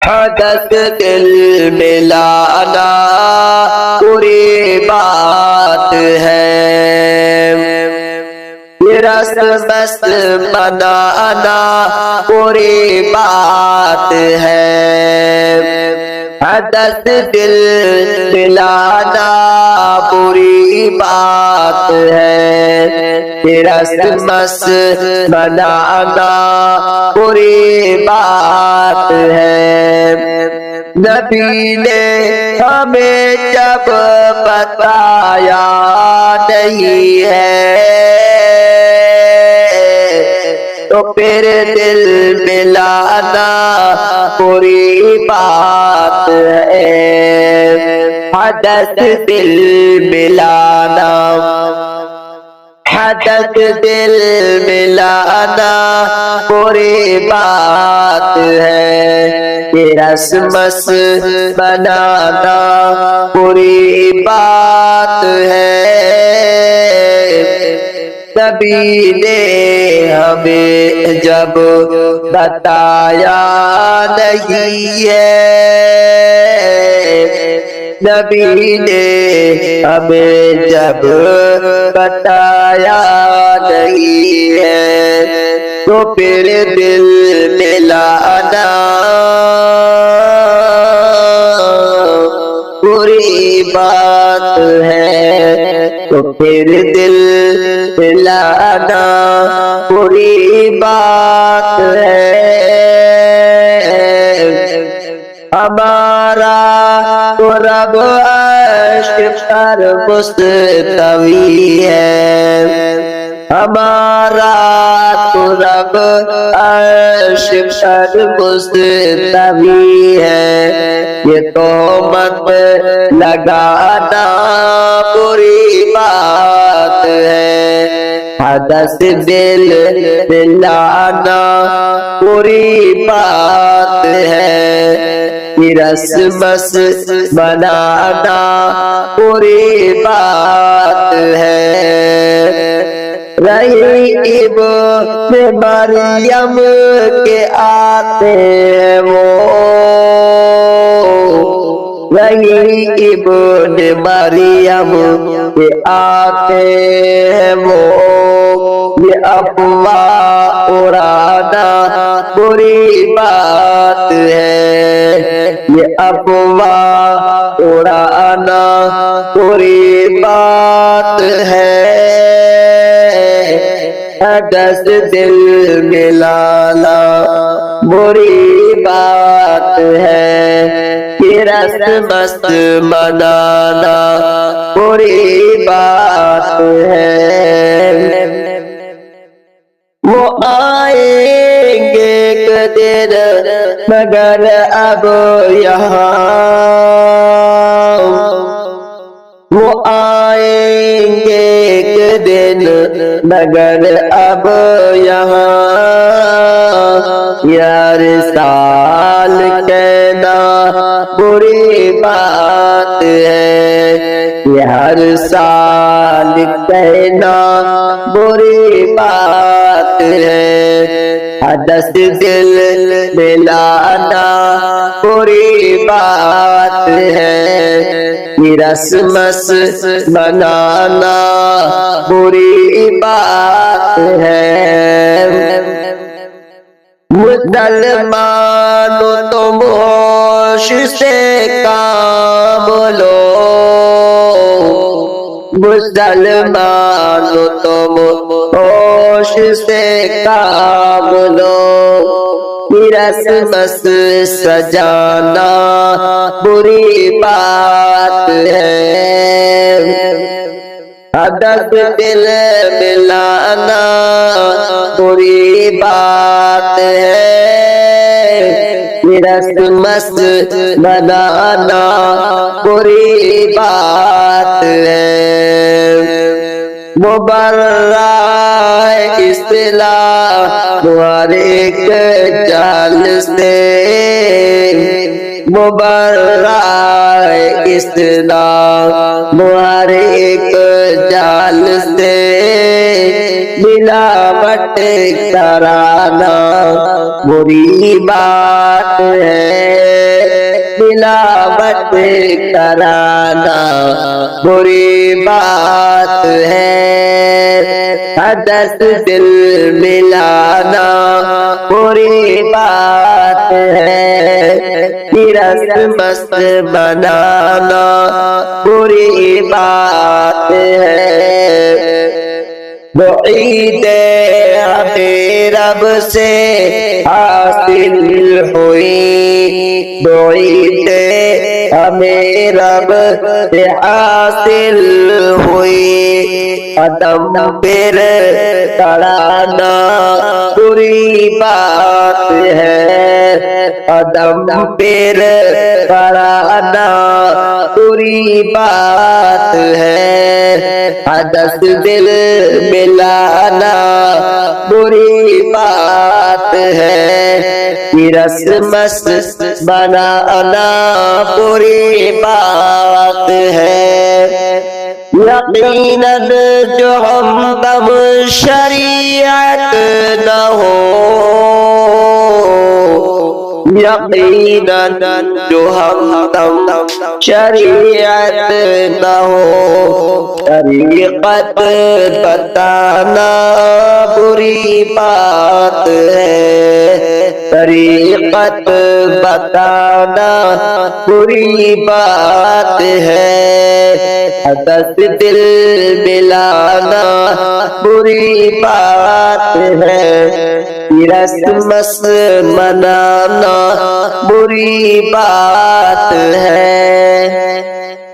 حدث دل ملانا پوری بات ہے، یہ رس مست منانا پوری بات ہے، حدث دل ملانا پوری بات ہے، یہ رس مست منانا پوری بات ہے۔ نبی نے ہمیں جب بتایا نہیں ہے تو پھر دل ملانا پوری بات ہے، حدث دل ملانا، حدث دل ملانا پوری بات ہے، یہ رسمس بنانا پوری بات ہے۔ نبی نے ہمیں جب بتایا نہیں ہے، نبی نے ہمیں جب بتایا نہیں ہے تو پھر دل ملانا پوری بات ہے، تو پھر دل ملانا پوری بات ہے۔ ہمارا تو رب عرش پر مستوی ہے، ہمارا تو رب عرش پر مستوی ہے، یہ تہمت لگانا پوری بات ہے، حدث دل ملانا پوری بات ہے، رسمس بنانا پوری بات ہے۔ رہی ابن مریم کے آتے ہیں وہ، رہی ابن مریم کے آتے ہیں وہ، یہ افواہ اڑانا پوری بات ہے، یہ افواہ اڑانا پوری بات ہے، حدث دل ملانا بری بات ہے، یہ رسمس منانا بری بات ہے۔ وہ آئیں گے ایک دن مگر اب یہاں، وہ آئیں گے ایک دن مگر اب یہاں، یار سال کہنا بری بات ہے، ہر سال کہنا بری بات ہے، حدث دل ملانا بری بات ہے، رسمس بنانا بری بات ہے۔ مسلمان تم ہوش سے کام لو، مسلمان تم ہوش سے کام لو، رسمس سجانا بری بات ہے، حدث دل ملانا بری بات ہے، رسمس بنانا بری بات ہے۔ مبرہ اصطلاح مبارک جال سے، مبرہ اصطلاح مبارک جال سے، ملاوٹ کرانا بری بات ہے، ملاوٹ کرانا بری بات ہے، حدث دل ملانا بری بات ہے، رسم بنانا بری بات ہے۔ بعید ہمیں رب سے حاصل ہوئی، بعید ہمیں رب سے حاصل ہوئی، قدم پھر کڑانا بری بات ہے، قدم پھر کڑانا بری بات ہے، حدث دل ملانا بری بات ہے، رسم بنانا بری بات ہے۔ یقیناً جو ہم شریعت نہ ہو، یقیناً جو ہم شریعت نہ ہو، طریقت بتانا بری بات ہے، طریقت بتانا بری بات ہے، حدث دل ملانا بری بات ہے، رسم منانا بری بات ہے۔